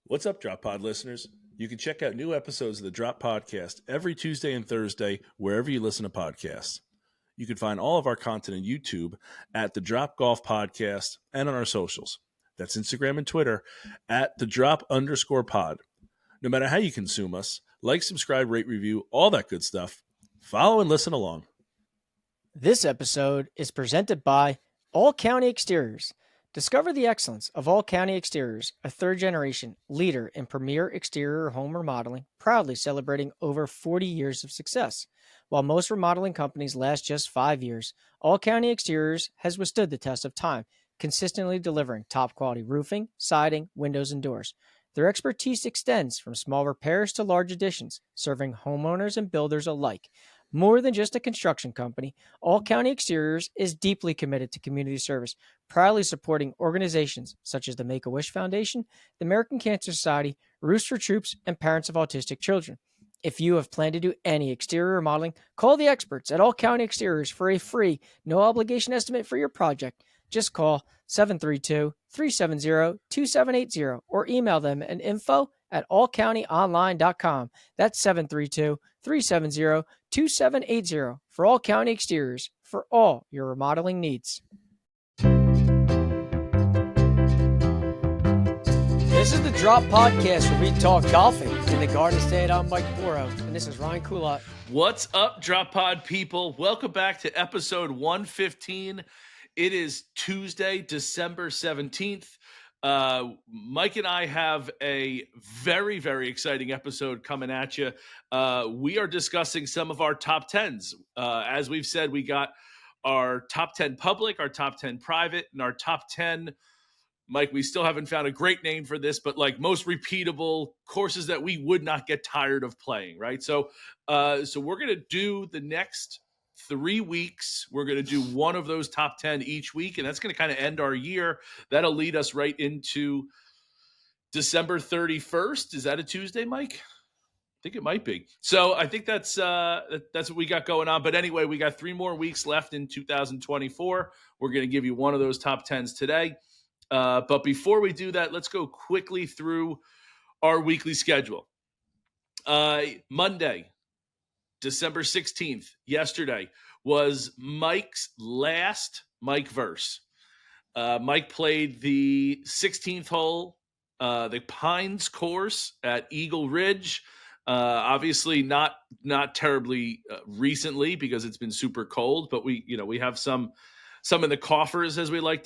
What's up, Drop Pod listeners? You can check out new episodes of the Drop Podcast every Tuesday and Thursday wherever you listen to podcasts. You can find all of our content on YouTube at the Drop Golf Podcast and on our socials. That's Instagram and Twitter at the Drop_pod. No matter how you consume us, like, subscribe, rate, review, all that good stuff. Follow and listen along. This episode is presented by All County Exteriors. Discover the excellence of All County Exteriors, a third-generation leader in premier exterior home remodeling, proudly celebrating over 40 years of success. While most remodeling companies last just 5 years, All County Exteriors has withstood the test of time, consistently delivering top-quality roofing, siding, windows, and doors. Their expertise extends from small repairs to large additions, serving homeowners and builders alike. More than just a construction company, All County Exteriors is deeply committed to community service, proudly supporting organizations such as the Make-A-Wish Foundation, the American Cancer Society, Roofs for Troops, and Parents of Autistic Children. If you have planned to do any exterior remodeling, call the experts at All County Exteriors for a free, no-obligation estimate for your project. Just call 732-370-2780 or email them at info@allcountyonline.com. That's 732-370-2780 for All County Exteriors for all your remodeling needs. This is the Drop Podcast where we talk golfing in the Garden State. I'm Mike Boro, and this is Ryan Kulot. What's up, Drop Pod people? Welcome back to episode 115. It is Tuesday, December 17th. Mike and I have a very, very exciting episode coming at you. We are discussing some of our top 10s. As we've said, we got our top 10 public, our top 10 private, and our top 10, Mike, we still haven't found a great name for this, but like most repeatable courses that we would not get tired of playing, right? So we're going to do the next 3 weeks. We're going to do one of those top 10 each week, and that's going to kind of end our year. That'll lead us right into December 31st. Is that a Tuesday, Mike? I think it might be. So I think that's what we got going on. But anyway, we got 3 more weeks left in 2024. We're going to give you one of those top 10s today. But before we do that, let's go quickly through our weekly schedule. Monday, December 16th, yesterday, was Mike's last Mike verse. Mike played the 16th hole, the Pines course at Eagle Ridge. Obviously not terribly recently because it's been super cold, but we have some in the coffers as Mike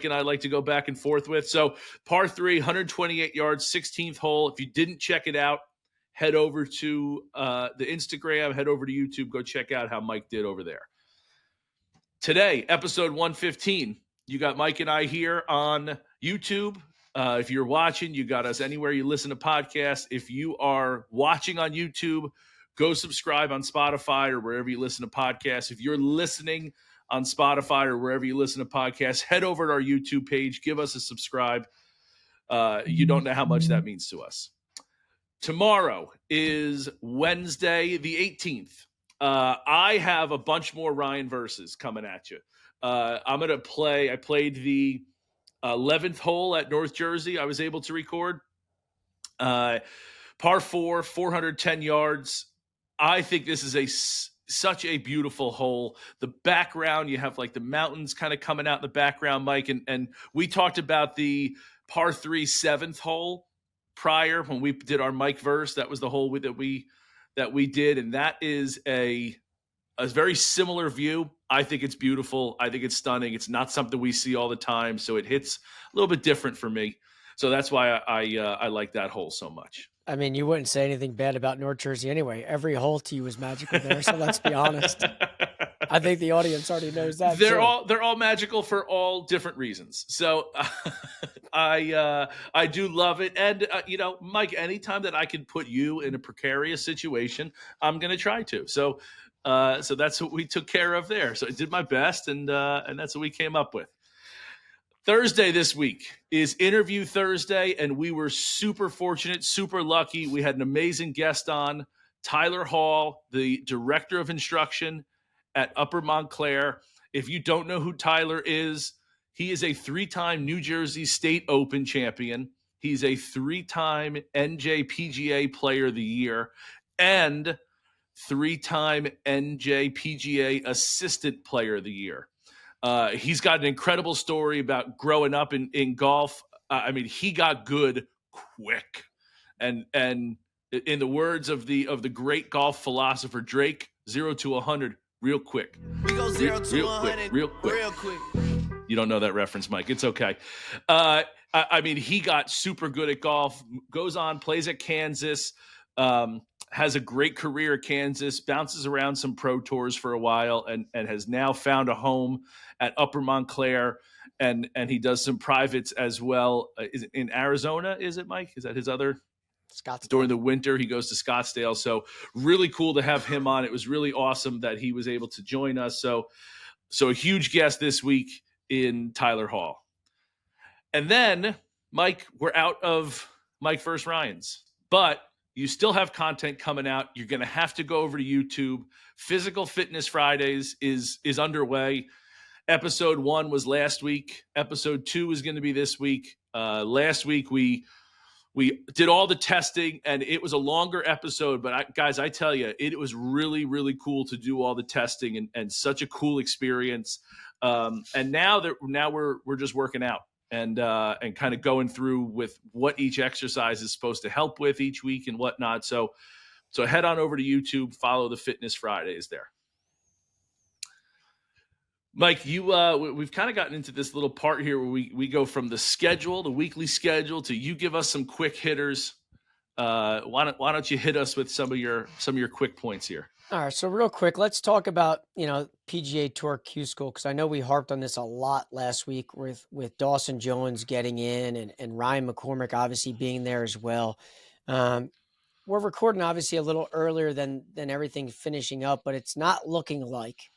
and I like to go back and forth with. So par 3, 128 yards, 16th hole. If you didn't check it out, head over to the Instagram, head over to YouTube, go check out how Mike did over there. Today, episode 115, you got Mike and I here on YouTube. If you're watching, you got us anywhere you listen to podcasts. If you are watching on YouTube, go subscribe on Spotify or wherever you listen to podcasts. If you're listening on Spotify or wherever you listen to podcasts, head over to our YouTube page, give us a subscribe. You don't know how much that means to us. Tomorrow is Wednesday, the 18th. I have a bunch more Ryan verses coming at you. I'm going to play. I played the 11th hole at North Jersey. I was able to record. Par 4, 410 yards. I think this is such a beautiful hole. The background, you have like the mountains kind of coming out in the background, Mike. And we talked about the par 3, 7th hole prior when we did our Mike verse. That was the hole that we did, and that is a very similar view. I think it's beautiful. I think it's stunning. It's not something we see all the time, so it hits a little bit different for me. So that's why I like that hole so much. I mean, you wouldn't say anything bad about North Jersey anyway. Every hole to you was magical there, so let's be honest. I think the audience already knows that. They're all magical for all different reasons. So I do love it. And Mike, anytime that I can put you in a precarious situation, I'm going to try to. So that's what we took care of there. So I did my best, and that's what we came up with. Thursday this week is Interview Thursday, and we were super fortunate, super lucky. We had an amazing guest on, Tyler Hall, the Director of Instruction at Upper Montclair. If you don't know who Tyler is, he is a 3-time New Jersey State Open champion. He's a 3-time NJPGA Player of the Year and 3-time NJPGA Assistant Player of the Year. He's got an incredible story about growing up in golf. I mean, he got good quick, and in the words of the great golf philosopher Drake, 0 to 100 real quick. We go 0 to 100 real quick. You don't know that reference, Mike. It's okay. I mean, he got super good at golf, goes on, plays at Kansas, has a great career at Kansas, bounces around some pro tours for a while, and has now found a home at Upper Montclair, and he does some privates as well. Is it in Arizona, is it, Mike? Is that his other? Scottsdale. During the winter, he goes to Scottsdale. So really cool to have him on. It was really awesome that he was able to join us. So a huge guest this week in Tyler Hall. And then, Mike, we're out of Mike vs. Ryan's, but you still have content coming out. You're going to have to go over to YouTube. Physical Fitness Fridays is underway. Episode 1 was last week. Episode 2 is going to be this week. Last week, we did all the testing, and it was a longer episode. But, guys, I tell you, it was really, really cool to do all the testing and such a cool experience. And now we're just working out and kind of going through with what each exercise is supposed to help with each week and whatnot. So head on over to YouTube, follow the Fitness Fridays there. Mike, we've kind of gotten into this little part here where we go from the schedule, the weekly schedule, to you give us some quick hitters. Why don't you hit us with some of your quick points here? All right, so real quick, let's talk about PGA Tour Q School, because I know we harped on this a lot last week with Dawson Jones getting in and Ryan McCormick obviously being there as well. We're recording obviously a little earlier than everything finishing up, but it's not looking like,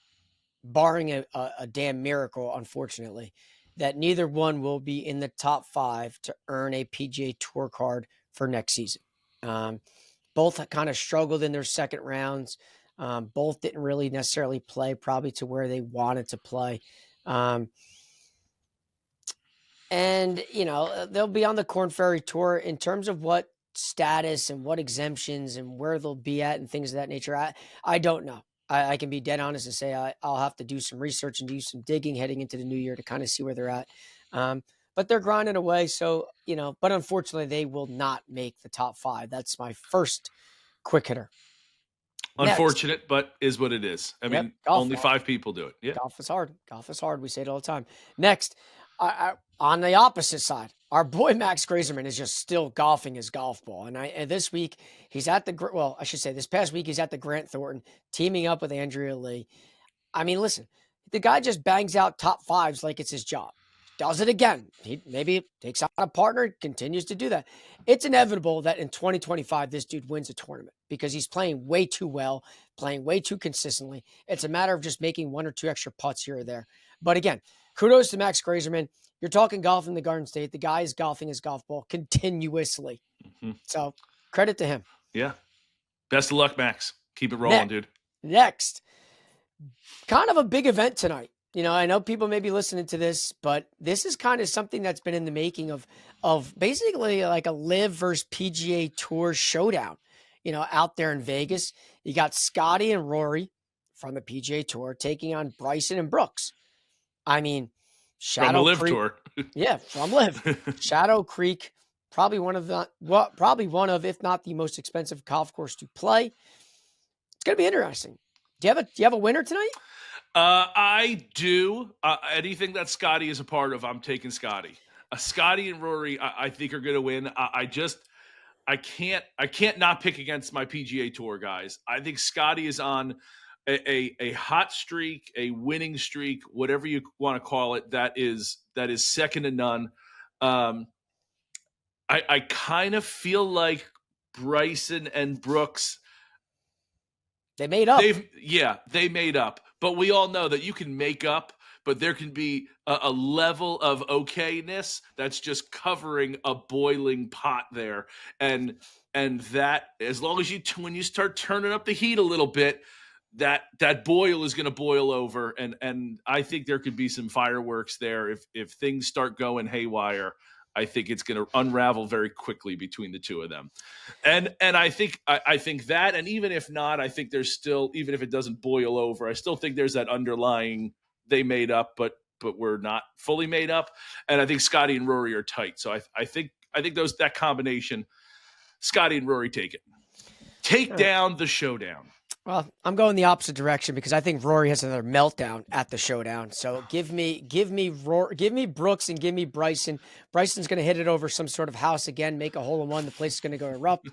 barring a damn miracle, unfortunately, that neither one will be in the top 5 to earn a PGA Tour card for next season. Both kind of struggled in their second rounds. Both didn't really necessarily play probably to where they wanted to play. And, they'll be on the Korn Ferry Tour in terms of what status and what exemptions and where they'll be at and things of that nature. I don't know. I can be dead honest and say I'll have to do some research and do some digging heading into the new year to kind of see where they're at. But they're grinding away. So, but unfortunately they will not make the top 5. That's my first quick hitter. Unfortunate, next. But is what it is. I mean, only 5 people do it. Yeah. Golf is hard. Golf is hard. We say it all the time. Next, on the opposite side, our boy Max Grazerman is just still golfing his golf ball. And this week he's at this past week he's at the Grant Thornton, teaming up with Andrea Lee. I mean, listen, the guy just bangs out top 5s like it's his job. Does it again. He maybe takes out a partner, continues to do that. It's inevitable that in 2025, this dude wins a tournament because he's playing way too well, playing way too consistently. It's a matter of just making 1 or 2 extra putts here or there. But again, kudos to Max Grazerman. You're talking golf in the Garden State. The guy is golfing his golf ball continuously. Mm-hmm. So credit to him. Yeah. Best of luck, Max. Keep it rolling, dude. Next, kind of a big event tonight. I know people may be listening to this, but this is kind of something that's been in the making of basically like a LIV versus PGA Tour showdown, out there in Vegas. You got Scotty and Rory from the PGA Tour taking on Bryson and Brooks. I mean, from the LIV Tour. Yeah, from LIV. Shadow Creek, probably one of, if not the most expensive golf course to play. It's going to be interesting. Do you have a winner tonight? I do. Anything that Scotty is a part of, I'm taking Scotty. Scotty and Rory, I think are going to win. I can't not pick against my PGA Tour guys. I think Scotty is on a hot streak, a winning streak, whatever you want to call it. That is second to none. I kind of feel like Bryson and Brooks. They made up. They made up. But we all know that you can make up, but there can be a level of okayness that's just covering a boiling pot there. And that, as long as when you start turning up the heat a little bit, that boil is going to boil over. And I think there could be some fireworks there if things start going haywire. I think it's going to unravel very quickly between the two of them. And I think that, and even if not, I think there's still, even if it doesn't boil over, I still think there's that underlying they made up, but we're not fully made up. And I think Scotty and Rory are tight. So I think that combination, Scotty and Rory take it. Take down the Showdown. Well, I'm going the opposite direction because I think Rory has another meltdown at the Showdown. So give me Brooks and give me Bryson. Bryson's going to hit it over some sort of house again, make a hole in one. The place is going to go erupt.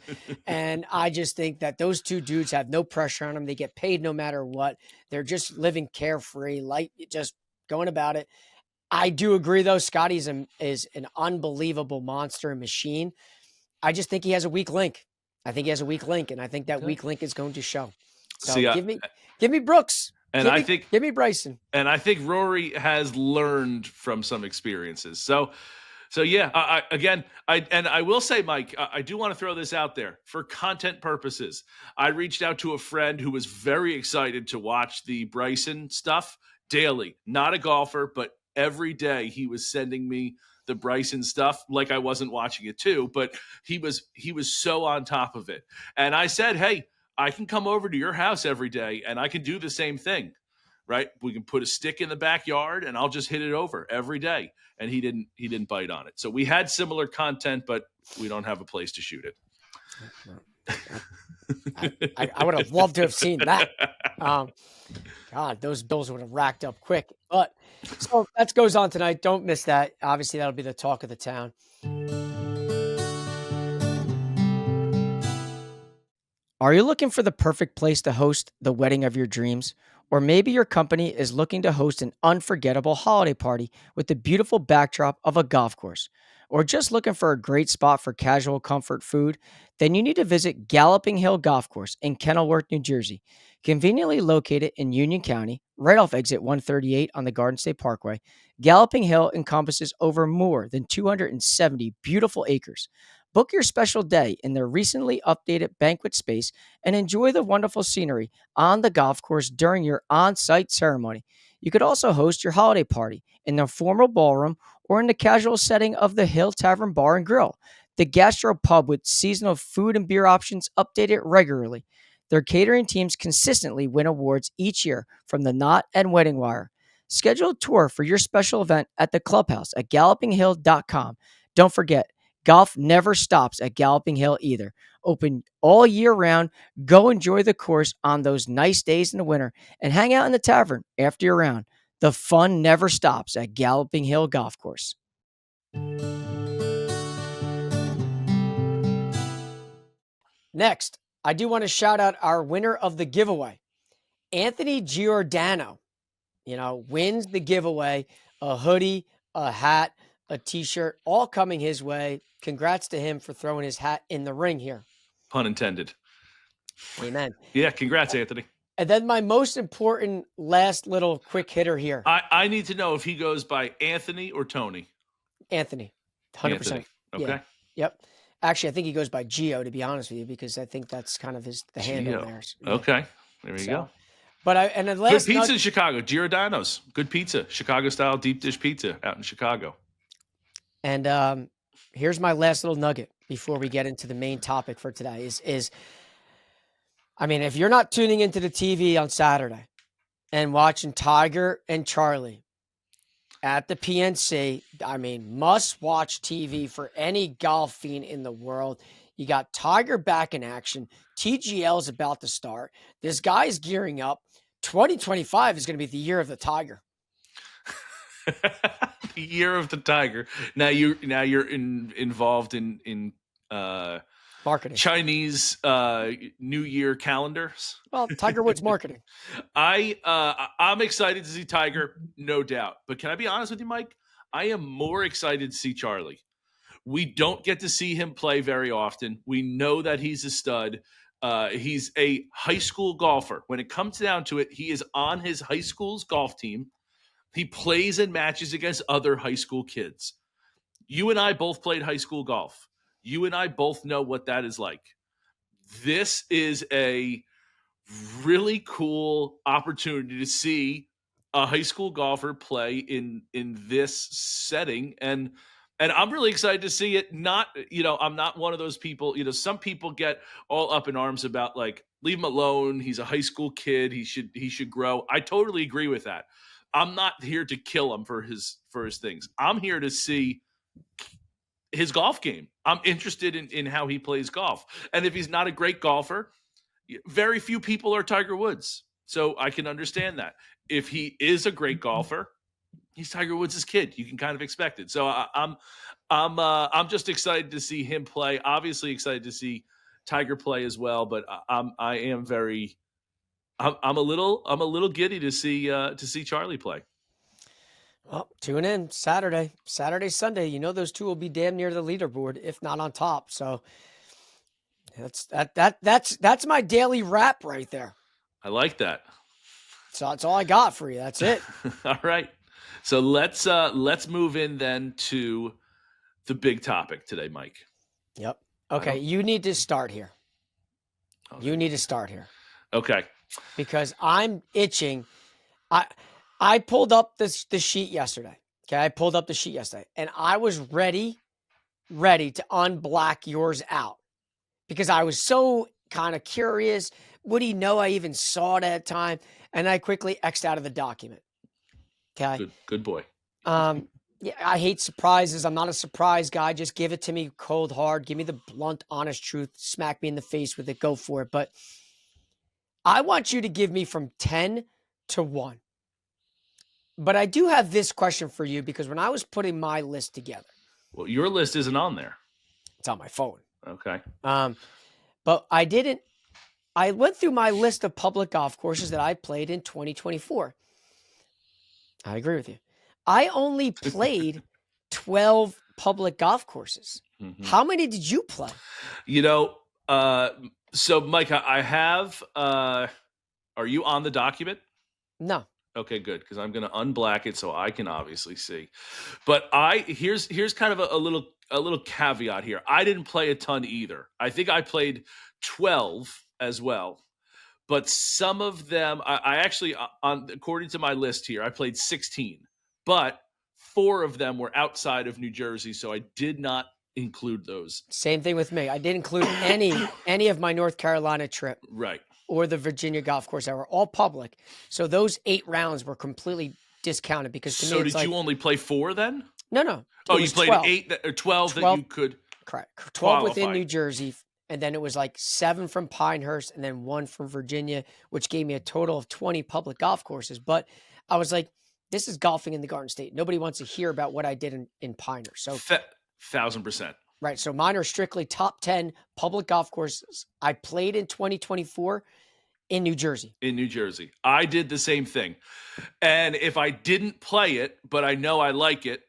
And I just think that those two dudes have no pressure on them. They get paid no matter what. They're just living carefree, light, just going about it. I do agree, though. Scotty is an unbelievable monster and machine. I just think he has a weak link. And I think that weak link is going to show. So give me Brooks. And give me Bryson. And I think Rory has learned from some experiences. So yeah, I will say, Mike, I do want to throw this out there for content purposes. I reached out to a friend who was very excited to watch the Bryson stuff daily. Not a golfer, but every day he was sending me the Bryson stuff like I wasn't watching it too, but he was so on top of it. And I said, hey, I can come over to your house every day and I can do the same thing, right? We can put a stick in the backyard and I'll just hit it over every day. And he didn't bite on it. So we had similar content, but we don't have a place to shoot it. I would have loved to have seen that. God, those bills would have racked up quick. But so that goes on tonight. Don't miss that. Obviously, that'll be the talk of the town. Are you looking for the perfect place to host the wedding of your dreams? Or maybe your company is looking to host an unforgettable holiday party with the beautiful backdrop of a golf course? Or just looking for a great spot for casual comfort food? Then you need to visit Galloping Hill Golf Course in Kenilworth, New Jersey. Conveniently located in Union County, right off exit 138 on the Garden State Parkway, Galloping Hill encompasses over more than 270 beautiful acres. Book your special day in their recently updated banquet space and enjoy the wonderful scenery on the golf course during your on-site ceremony. You could also host your holiday party in the formal ballroom or in the casual setting of the Hill Tavern Bar and Grill, the gastro pub with seasonal food and beer options updated regularly. Their catering teams consistently win awards each year from the Knot and Wedding Wire. Schedule a tour for your special event at the clubhouse at gallopinghill.com. Don't forget, golf never stops at Galloping Hill either. Open all year round. Go enjoy the course on those nice days in the winter and hang out in the tavern after your round. The fun never stops at Galloping Hill Golf Course. Next, I do want to shout out our winner of the giveaway, Anthony Giordano. Wins the giveaway, a hoodie, a hat, a t-shirt, all coming his way. Congrats to him for throwing his hat in the ring here. Pun intended. Amen. Yeah, congrats, Anthony. And then my most important last little quick hitter here. I need to know if he goes by Anthony or Tony. Anthony, 100%. Anthony. Okay. Yeah. Yep. Actually, I think he goes by Gio, to be honest with you, because I think that's kind of the handle there. Yeah. Okay. There you go. But and then last good pizza in Chicago, Giordano's. Good pizza, Chicago style deep dish pizza out in Chicago. And here's my last little nugget before we get into the main topic for today is I mean, if you're not tuning into the TV on Saturday and watching Tiger and Charlie at the PNC, I mean, must watch TV for any golf fiend in the world. You got Tiger back in action. TGL is about to start. This guy's gearing up. 2025 is going to be the year of the Tiger. The year of the Tiger. Now you're involved in marketing, Chinese New Year calendars. Well, Tiger Woods marketing. I'm excited to see Tiger, no doubt. But can I be honest with you, Mike? I am more excited to see Charlie. We don't get to see him play very often. We know that he's a stud. He's a high school golfer. When it comes down to it, he is on his high school's golf team. He plays in matches against other high school kids. You and I both played high school golf. You and I both know what that is like. This is a really cool opportunity to see a high school golfer play in this setting. And And I'm really excited to see it. Not, I'm not one of those people, some people get all up in arms about like, leave him alone. He's a high school kid. He should grow. I totally agree with that. I'm not here to kill him for his things. I'm here to see his golf game. I'm interested in how he plays golf. And if he's not a great golfer, very few people are Tiger Woods. So I can understand that. If he is a great golfer, he's Tiger Woods' kid. You can kind of expect it. So I'm just excited to see him play. Obviously excited to see Tiger play as well. But I'm a little giddy to see Charlie play. Well, tune in Saturday, Sunday. Those two will be damn near the leaderboard, if not on top. So that's my daily wrap right there. I like that. So that's all I got for you. That's it. All right. So let's move in then to the big topic today, Mike. Yep. Okay, you need to start here. Okay. You need to start here. Okay. Because I'm itching. I pulled up the sheet yesterday. Okay, I pulled up the sheet yesterday, and I was ready to unblack yours out because I was so kind of curious. Would he know I even saw it at the time? And I quickly X'd out of the document. Okay. Good boy. Yeah, I hate surprises. I'm not a surprise guy. Just give it to me cold hard. Give me the blunt, honest truth. Smack me in the face with it. Go for it. But I want you to give me from 10 to 1. But I do have this question for you because when I was putting my list together. Well, your list isn't on there. It's on my phone. Okay. But I went through my list of public golf courses that I played in 2024. I agree with you. I only played 12 public golf courses. Mm-hmm. How many did you play? So Mike, I have, are you on the document? No. Okay, good. Because I'm going to unblack it so I can obviously see. But here's kind of a little caveat here. I didn't play a ton either. I think I played 12 as well. But some of them, I actually, according to my list here, I played 16. But 4 of them were outside of New Jersey, so I did not include those. Same thing with me. I didn't include any of my North Carolina trip. Right. Or the Virginia golf course that were all public. So those 8 rounds were completely discounted because to me, did you only play 4 then? No. Oh, you played 12. 8 or 12 that you could. Correct. 12 qualify. Within New Jersey. And then it was like 7 from Pinehurst and then 1 from Virginia, which gave me a total of 20 public golf courses. But I was like, this is golfing in the Garden State. Nobody wants to hear about what I did in Pinehurst. So 1,000%. Right. So mine are strictly top 10 public golf courses I played in 2024 in New Jersey. In New Jersey. I did the same thing. And if I didn't play it, but I know I like it,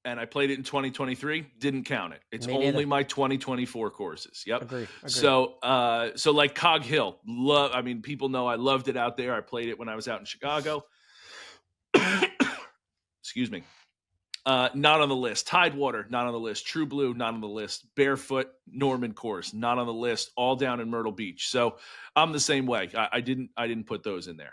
and I played it in 2023, didn't count it. It's only my 2024 courses. Yep. Agreed. So like Cog Hill, people know I loved it out there. I played it when I was out in Chicago. Excuse me. Not on the list. Tidewater, not on the list. True Blue, not on the list. Barefoot, Norman Course, not on the list. All down in Myrtle Beach. So I'm the same way. I didn't put those in there.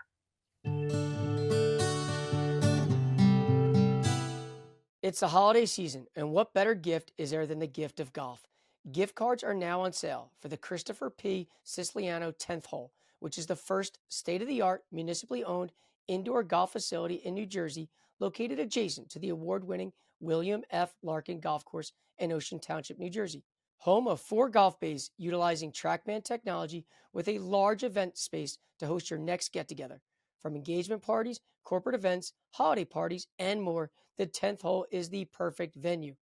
It's the holiday season, and what better gift is there than the gift of golf? Gift cards are now on sale for the Christopher P. Siciliano 10th hole, which is the first state-of-the-art, municipally owned indoor golf facility in New Jersey, located adjacent to the award-winning William F. Larkin Golf Course in Ocean Township, New Jersey. Home of 4 golf bays utilizing TrackMan technology with a large event space to host your next get-together. From engagement parties, corporate events, holiday parties, and more, the 10th hole is the perfect venue.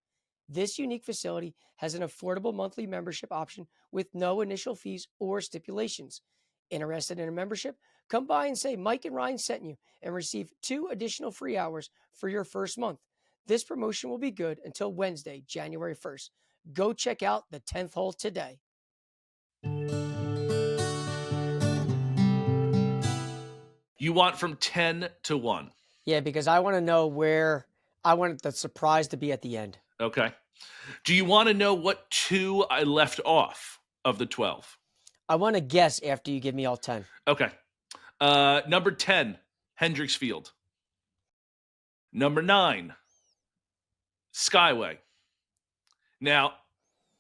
This unique facility has an affordable monthly membership option with no initial fees or stipulations. Interested in a membership? Come by and say Mike and Ryan sent you and receive 2 additional free hours for your first month. This promotion will be good until Wednesday, January 1st. Go check out the 10th hole today. You want from 10 to 1. Yeah, because I want to know where I want the surprise to be at the end. Okay. Do you want to know what 2 I left off of the 12? I want to guess after you give me all 10. Okay. Number 10, Hendricks Field. Number 9, Skyway. Now,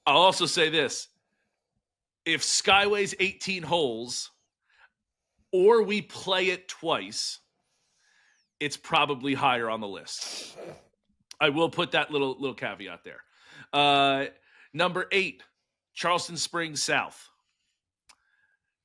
I'll also say this. If Skyway's 18 holes or we play it twice, it's probably higher on the list. I will put that little caveat there. Number 8, Charleston Springs South.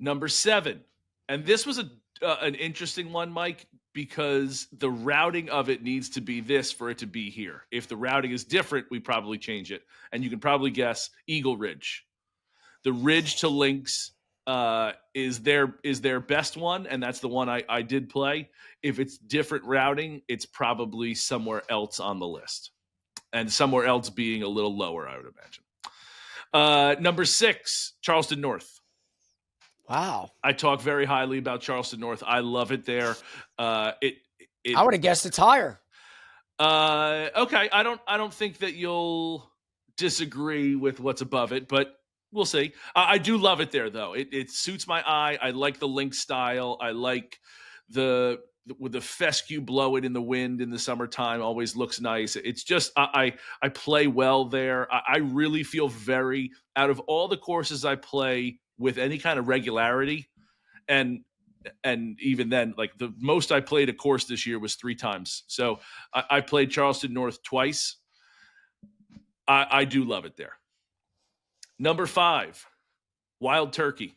Number 7, and this was an interesting one, Mike, because the routing of it needs to be this for it to be here. If the routing is different, we probably change it. And you can probably guess Eagle Ridge. The Ridge to Links is their best one, and that's the one I did play. If it's different routing, it's probably somewhere else on the list. And somewhere else being a little lower, I would imagine. Number 6, Charleston North. Wow. I talk very highly about Charleston North. I love it there. I would have guessed it's higher. Okay. I don't think that you'll disagree with what's above it, but we'll see. I do love it there, though. It suits my eye. I like the link style. I like with the fescue blowing in the wind in the summertime. Always looks nice. It's just I play well there. I really feel very, out of all the courses I play with any kind of regularity, and even then, like the most I played a course this year was 3 times. So I played Charleston North twice. I do love it there. Number 5, Wild Turkey.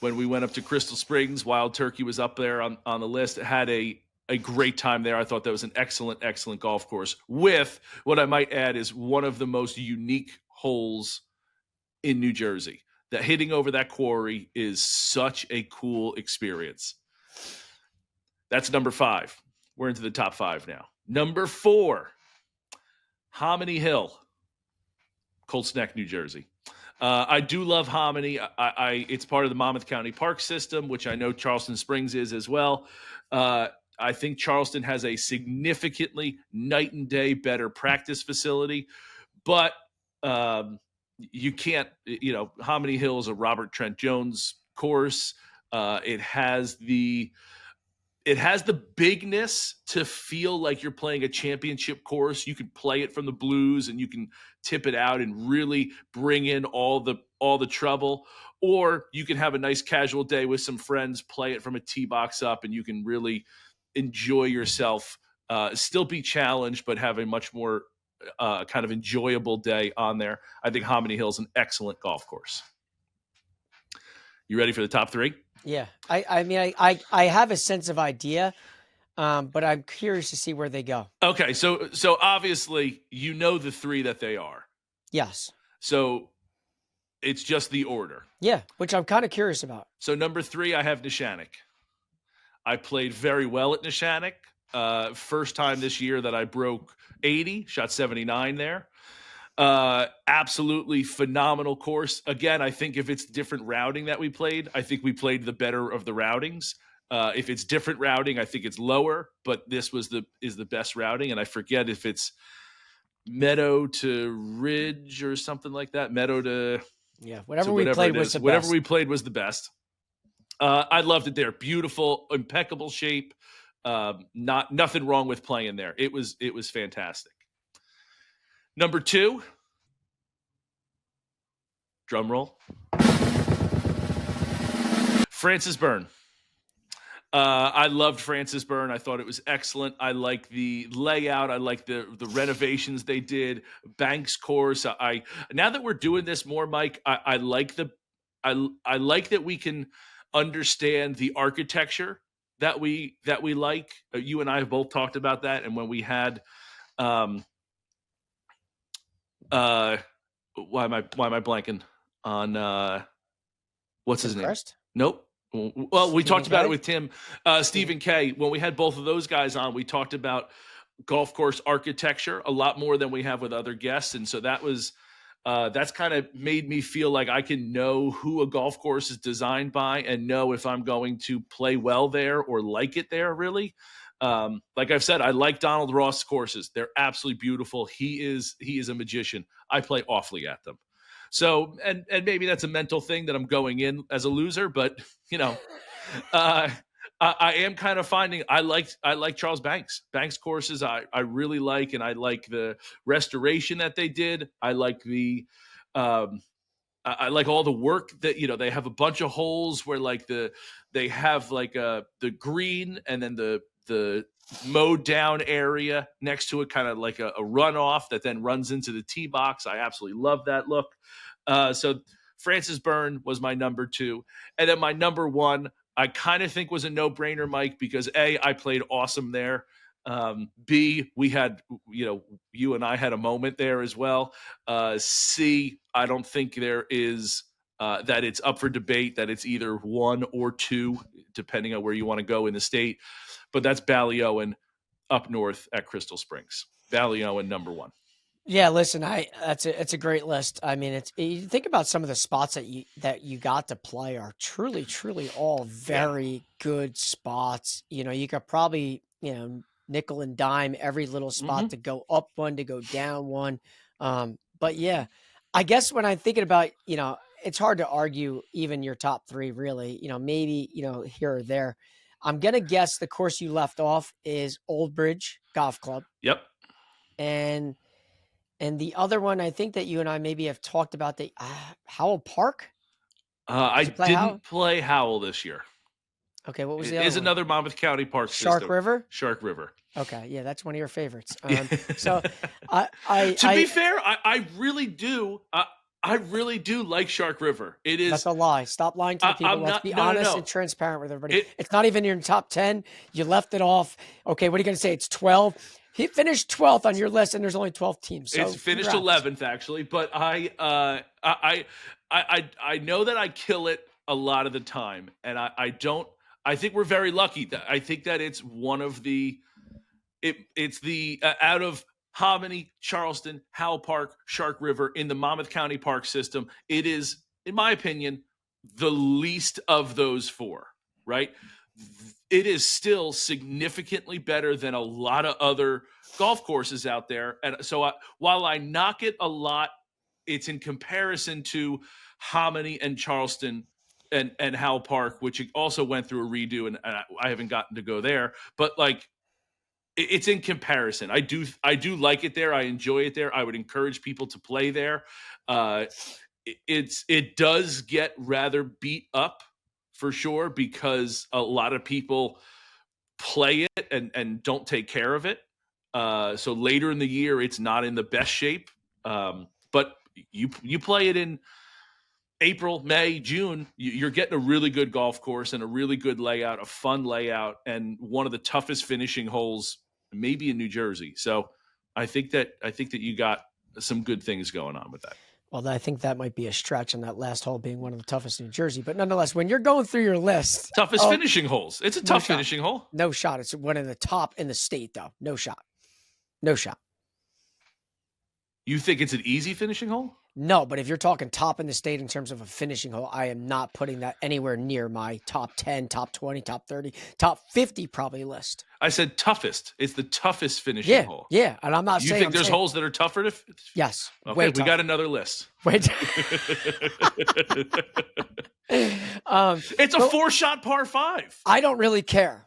When we went up to Crystal Springs, Wild Turkey was up there on the list. It had a great time there. I thought that was an excellent golf course with, what I might add, is one of the most unique holes in New Jersey. That hitting over that quarry is such a cool experience. That's number 5. We're into the top 5 now. Number 4, Hominy Hill, Colts Neck, New Jersey. I do love Hominy. It's part of the Monmouth County Park system, which I know Charleston Springs is as well. I think Charleston has a significantly night and day better practice facility, but you can't, Hominy Hill is a Robert Trent Jones course. It has the bigness to feel like you're playing a championship course. You can play it from the blues and you can tip it out and really bring in all the trouble. Or you can have a nice casual day with some friends, play it from a tee box up, and you can really enjoy yourself, still be challenged, but have a much more kind of enjoyable day on there. I think Hominy Hill is an excellent golf course. You ready for the top 3? Yeah. I mean, I have a sense of idea, but I'm curious to see where they go. Okay. So obviously you know the 3 that they are. Yes. So it's just the order. Yeah. Which I'm kind of curious about. So number 3, I have Neshannock. I played very well at Neshannock. First time this year that I broke 80, shot 79 there. Absolutely phenomenal course. Again, I think if it's different routing that we played, I think we played the better of the routings. If it's different routing, I think it's lower, but this is the best routing. And I forget if it's Meadow to Ridge or something like that. Meadow to whatever we played was the best. Whatever we played was the best. I loved it there. Beautiful, impeccable shape. Nothing wrong with playing there. It was fantastic. Number 2, drum roll, Francis Byrne. I loved Francis Byrne. I thought it was excellent. I like the layout. I like the renovations they did. Banks course. Now that we're doing this more, Mike, I like that we can understand the architecture that we like. You and I have both talked about that, and when we had. Why am I blanking on what's his name? Crest? Nope. Well, we talked about it with Tim, Stephen K. When we had both of those guys on, we talked about golf course architecture a lot more than we have with other guests, and so that's kind of made me feel like I can know who a golf course is designed by and know if I'm going to play well there or like it there. Really. Like I've said, I like Donald Ross courses. They're absolutely beautiful. He is a magician. I play awfully at them. So, and maybe that's a mental thing that I'm going in as a loser, but I am kind of finding I like Charles Banks. Banks courses I really like, and I like the restoration that they did. I like I like all the work that they have a bunch of holes where they have the green and then the mowed down area next to it, kind of like a runoff that then runs into the tee box. I absolutely love that look. So Francis Byrne was my number 2, and then my number 1 I kind of think was a no-brainer, Mike, because A, I played awesome there. B, we had, you and I had a moment there as well. C, I don't think there is that it's up for debate, that it's either 1 or 2, depending on where you want to go in the state. But that's Ballyowen up north at Crystal Springs. Ballyowen number 1. Yeah, listen, it's a great list. I mean, you think about some of the spots that you got to play are truly, truly all very good spots. You could probably, nickel and dime every little spot to go up one, to go down one. But yeah, I guess when I'm thinking about, it's hard to argue even your top 3 really, maybe, here or there. I'm going to guess the course you left off is Old Bridge Golf Club. Yep. And the other one, I think that you and I maybe have talked about, the Howell Park. I didn't play Howell this year. Okay, what was the other one? It is another Monmouth County park Shark system. River? Shark River. Okay, yeah, that's one of your favorites. So, to be fair, I really do. I really do like Shark River. It is. That's a lie. Stop lying to the people. Let's be honest and transparent with everybody. It's not even in your top 10. You left it off. Okay, what are you going to say? It's 12. He finished 12th on your list, and there's only 12 teams. So it's finished 11th, actually. But I know that I kill it a lot of the time, and I don't. I think we're very lucky. I think that it's one of the. It's the out of Hominy, Charleston, Howell Park, Shark River in the Monmouth County Park system. It is, in my opinion, the least of those 4. Right. It is still significantly better than a lot of other golf courses out there. And so while I knock it a lot, it's in comparison to Hominy and Charleston and Howell Park, which also went through a redo, and I haven't gotten to go there. But it's in comparison. I do like it there. I enjoy it there. I would encourage people to play there. It does get rather beat up, for sure, because a lot of people play it and don't take care of it. So later in the year, it's not in the best shape. But you play it in April, May, June, you're getting a really good golf course and a really good layout, a fun layout, and one of the toughest finishing holes maybe in New Jersey. So I think that you got some good things going on with that. Well, I think that might be a stretch on that last hole being one of the toughest in New Jersey. But nonetheless, when you're going through your list. Toughest finishing holes. It's a tough finishing hole. No shot. It's one of the top in the state, though. No shot. No shot. You think it's an easy finishing hole? No, but if you're talking top in the state in terms of a finishing hole, I am not putting that anywhere near my top 10, top 20, top 30, top 50 probably list. I said toughest. It's the toughest finishing hole. Yeah, and I'm not saying. You think there's holes that are tougher to? Yes. Okay, we got another list. Wait. It's a 4-shot par 5. I don't really care.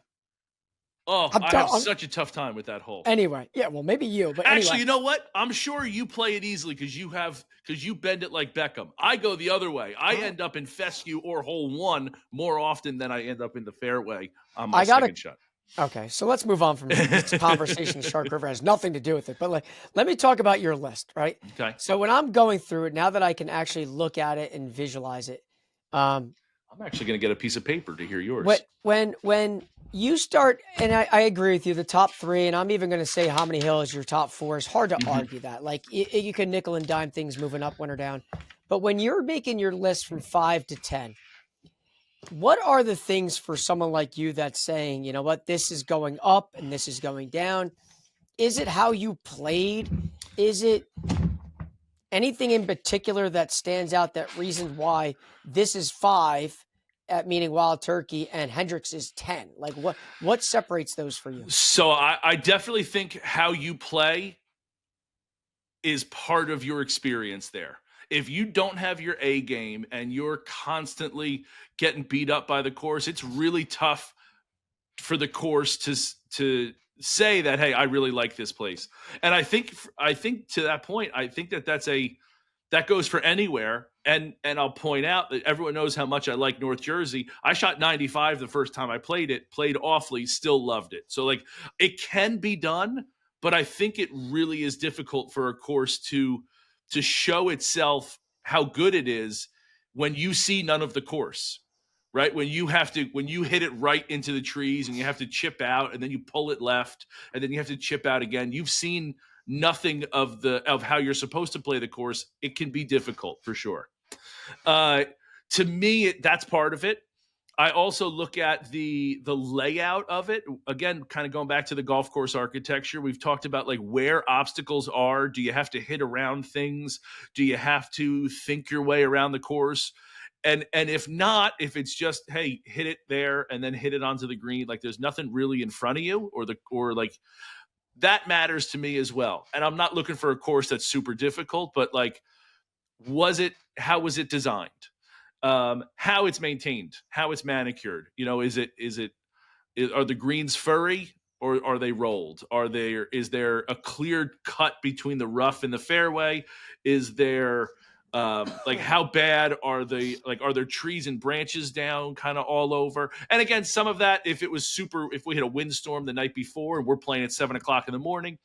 Oh, I have such a tough time with that hole. Anyway, yeah, well, maybe you, but actually, anyway. You know what? I'm sure you play it easily because you bend it like Beckham. I go the other way. I end up in fescue or hole 1 more often than I end up in the fairway on my second shot. Okay, so let's move on from this conversation. Shark River has nothing to do with it, but let me talk about your list, right? Okay. So when I'm going through it, now that I can actually look at it and visualize it, I'm actually going to get a piece of paper to hear yours. When you start, and I agree with you, the top 3, and I'm even going to say Hominy Hill is your top 4. It's hard to argue that. You can nickel and dime things moving up, one or down. But when you're making your list from 5 to 10, what are the things for someone like you that's saying, you know what, this is going up and this is going down? Is it how you played? Is it anything in particular that stands out, that reason why this is 5 at meaning Wild Turkey and Hendricks is 10? What separates those for you? So I definitely think how you play is part of your experience there. If you don't have your A game and you're constantly getting beat up by the course, it's really tough for the course to say that, hey, I really like this place. And I think to that point, I think that goes for anywhere. And I'll point out that everyone knows how much I like North Jersey. I shot 95 the first time I played awfully, still loved it. So like it can be done, but I think it really is difficult for a course to show itself how good it is when you see none of the course. Right? When you hit it right into the trees and you have to chip out and then you pull it left and then you have to chip out again, you've seen nothing of how you're supposed to play the course. It can be difficult for sure. To me, that's part of it. I also look at the layout of it. Again, kind of going back to the golf course architecture, we've talked about like where obstacles are. Do you have to hit around things? Do you have to think your way around the course? And if not, if it's just, hey, hit it there and then hit it onto the green, like there's nothing really in front of you or like that matters to me as well. And I'm not looking for a course that's super difficult, but like, how was it designed? How it's maintained, how it's manicured. You know, are the greens furry or are they rolled? Is there a clear cut between the rough and the fairway? Is there like how bad are there trees and branches down kind of all over? And again, some of that, if we hit a windstorm the night before and we're playing at 7:00 in the morning,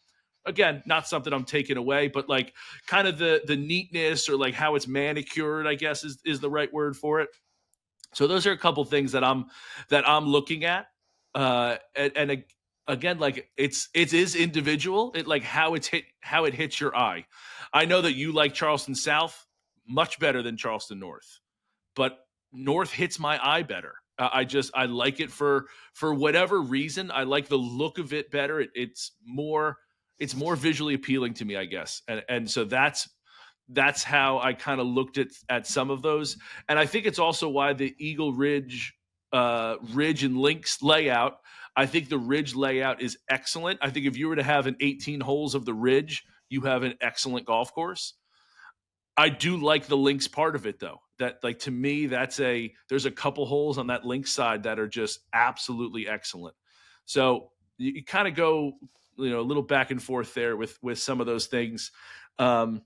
again, not something I'm taking away, but like kind of the neatness or like how it's manicured, I guess is the right word for it. So those are a couple things that I'm looking at. And again, like it is individual. It like how it hits your eye. I know that you like Charleston South much better than Charleston North, but North hits my eye better. I like it for whatever reason. I like the look of it better. It's more visually appealing to me, I guess. And so that's how I kind of looked at some of those. And I think it's also why the Eagle Ridge and Links layout, I think the Ridge layout is excellent. I think if you were to have an 18 holes of the Ridge, you have an excellent golf course. I do like the Links part of it though. That like to me, there's a couple holes on that Links side that are just absolutely excellent. So you kind of go, a little back and forth there with some of those things. Again,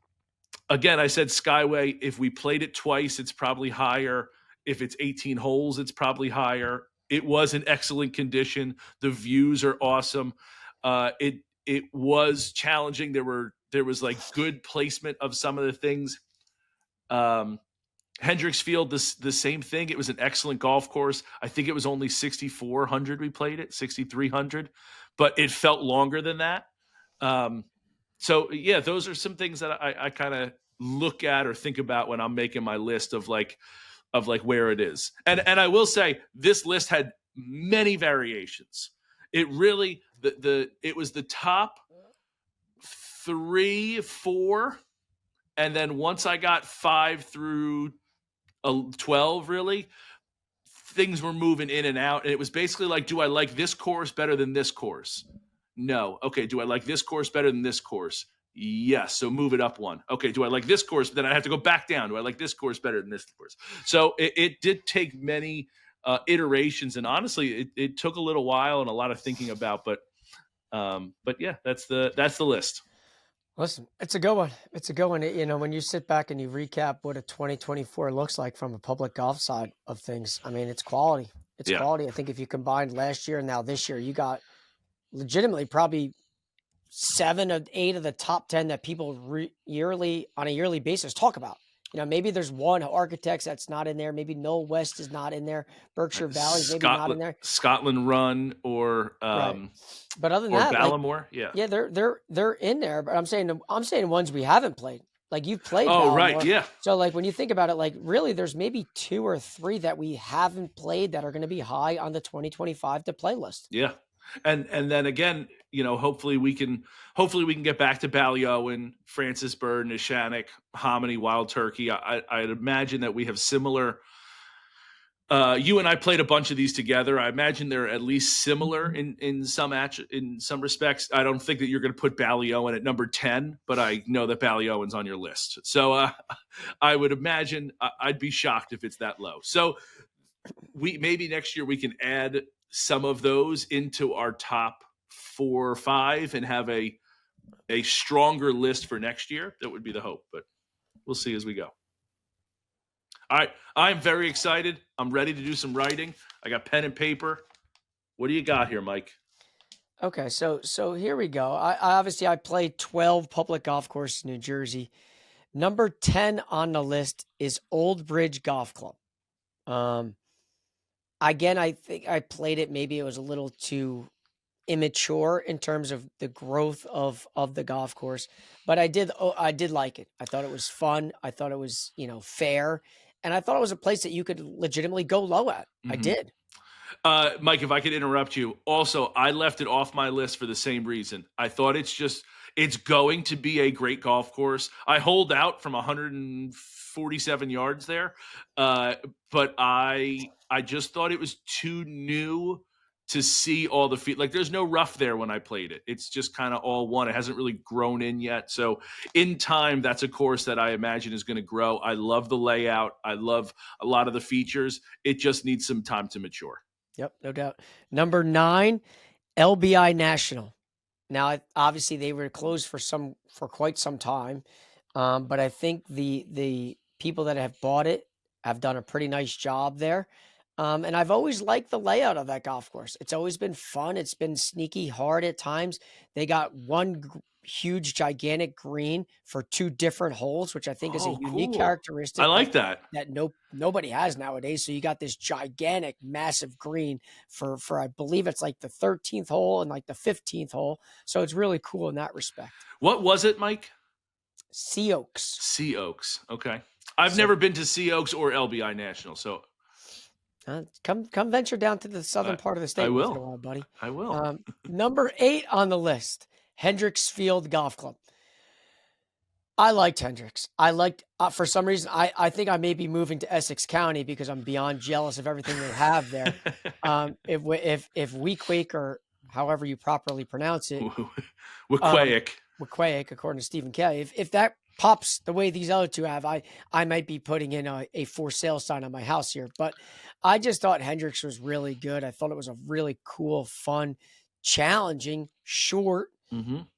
I said Skyway, if we played it twice, it's probably higher. If it's 18 holes, it's probably higher. It was in excellent condition. The views are awesome. It was challenging. There was like good placement of some of the things. Hendricks Field, the same thing. It was an excellent golf course. I think it was only 6,400 we played it, 6,300, but it felt longer than that. So yeah, those are some things that I kind of look at or think about when I'm making my list of where it is. And I will say this list had many variations. It really it was the top 3, 4, and then once I got 5 through 12, really, things were moving in and out. And it was basically like, do I like this course better than this course? No. Okay. Do I like this course better than this course? Yes. So move it up one. Okay. Do I like this course? Then I have to go back down. Do I like this course better than this course? So it did take many iterations, and honestly, it took a little while and a lot of thinking about. But yeah, that's the list. Listen, it's a good one. It's a good one. When you sit back and you recap what a 2024 looks like from a public golf side of things, I mean, it's quality. It's quality. I think if you combined last year and now this year, you got legitimately probably 7 or 8 of the top 10 that people on a yearly basis talk about. Maybe there's one Architects that's not in there. Maybe Noel West is not in there. Berkshire Valley maybe not in there. Scotland Run or right. But other than that, Ballamore, they're in there. But I'm saying ones we haven't played. Like you've played. Oh, Ballamore. right, yeah. So like when you think about it, like really, there's maybe 2 or 3 that we haven't played that are going to be high on the 2025 to play list. Yeah. And then again, hopefully we can get back to Ballyowen, Francis Bird, Nishanik, Hominy, Wild Turkey. I'd imagine that we have similar. You and I played a bunch of these together. I imagine they're at least similar in some respects. I don't think that you're going to put Ballyowen at number 10, but I know that Ballyowen's on your list. So I would imagine I'd be shocked if it's that low. So maybe next year we can add some of those into our top 4 or 5 and have a stronger list for next year. That would be the hope, but we'll see as we go. All right, I'm very excited. I'm ready to do some writing. I got pen and paper. What do you got here, Mike? Okay, so here we go. I played 12 public golf courses in New Jersey. Number 10 on the list is Old Bridge Golf Club. Again, I think I played it. Maybe it was a little too immature in terms of the growth of the golf course, but I did like it. I thought it was fun. I thought it was, fair, and I thought it was a place that you could legitimately go low at. I did. Mike, if I could interrupt you. Also, I left it off my list for the same reason. I thought it's going to be a great golf course. I hold out from 147 yards there, but I just thought it was too new to see all the feet. Like, there's no rough there when I played it. It's just kind of all one. It hasn't really grown in yet. So in time, that's a course that I imagine is going to grow. I love the layout. I love a lot of the features. It just needs some time to mature. Yep, no doubt. Number 9, LBI National. Now, obviously, they were closed for quite some time, but I think the people that have bought it have done a pretty nice job there. And I've always liked the layout of that golf course. It's always been fun. It's been sneaky hard at times. They got one huge, gigantic green for 2 different holes, which I think is a unique characteristic. I like that nobody has nowadays. So you got this gigantic, massive green for I believe it's like the 13th hole and like the 15th hole. So it's really cool in that respect. What was it, Mike? Sea Oaks. Sea Oaks. Okay. I've never been to Sea Oaks or LBI National, so come venture down to the southern part of the state. I will, once in a while, buddy. I will. Number 8 on the list, Hendricks Field Golf Club. I liked Hendricks. For some reason, I think I may be moving to Essex County because I'm beyond jealous of everything they have there. If Weequahic, or however you properly pronounce it, Weequahic, according to Stephen Kelly, if that pops the way these other two have, I might be putting in a for sale sign on my house here. But I just thought Hendricks was really good. I thought it was a really cool, fun, challenging, short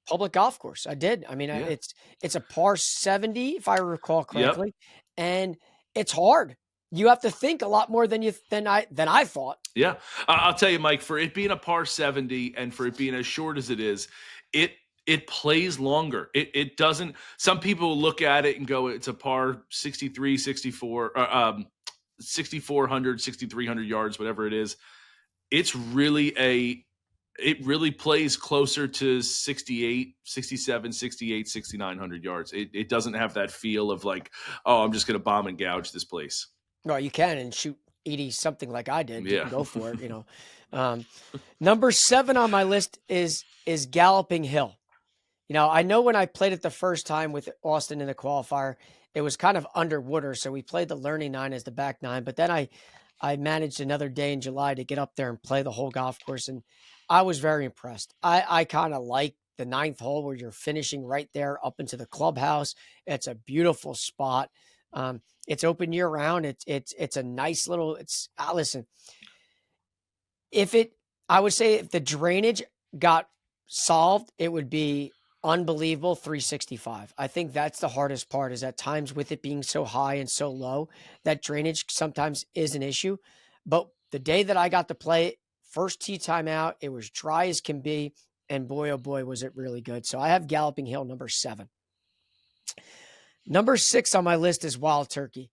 public golf course. I did. I mean, it's a par 70, if I recall correctly, and it's hard. You have to think a lot more than I thought. Yeah, I'll tell you, Mike, for it being a par 70 and for it being as short as it is, it plays longer. It doesn't. Some people look at it and go, it's a par 63, 64, 6,400, 6,300 yards, whatever it is. It really plays closer to 68, 67, 68, 6,900 yards. It doesn't have that feel of like, oh, I'm just going to bomb and gouge this place. Well, you can and shoot 80 something like I did. Yeah. You can go for it, Number 7 on my list is Galloping Hill. I know when I played it the first time with Austin in the qualifier, it was kind of underwater. So we played the learning 9 as the back 9, but then I managed another day in July to get up there and play the whole golf course. And I was very impressed. I kind of like the 9th hole where you're finishing right there up into the clubhouse. It's a beautiful spot. It's open year round. It's a nice little, listen, I would say if the drainage got solved, it would be unbelievable 365. I think that's the hardest part, is at times with it being so high and so low, that drainage sometimes is an issue. But the day that I got to play it, first tee time out, it was dry as can be. And boy, oh boy, was it really good. So I have Galloping Hill, number 7. Number 6 on my list is Wild Turkey.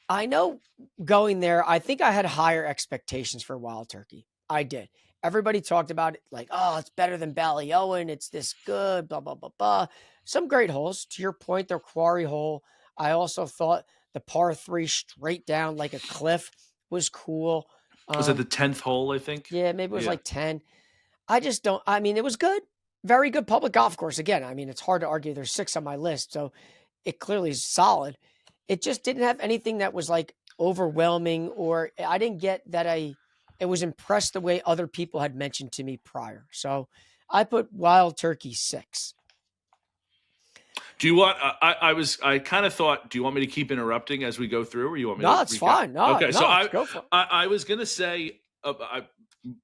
I know going there, I think I had higher expectations for Wild Turkey. I did. Everybody talked about it like, oh, it's better than Ballyowen. It's this good, blah, blah, blah, blah. Some great holes. To your point, their quarry hole. I also thought the par 3 straight down like a cliff was cool. Was it the 10th hole, I think? Yeah, maybe it was like 10. It was good. Very good public golf course. Again, it's hard to argue. There's 6 on my list, so it clearly is solid. It just didn't have anything that was like overwhelming, or I didn't get that it was impressed the way other people had mentioned to me prior. So I put Wild Turkey 6. Do you want, I kind of thought, do you want me to keep interrupting as we go through, or you want me to? No, it's fine. No, okay. So so go for it. I was going to say,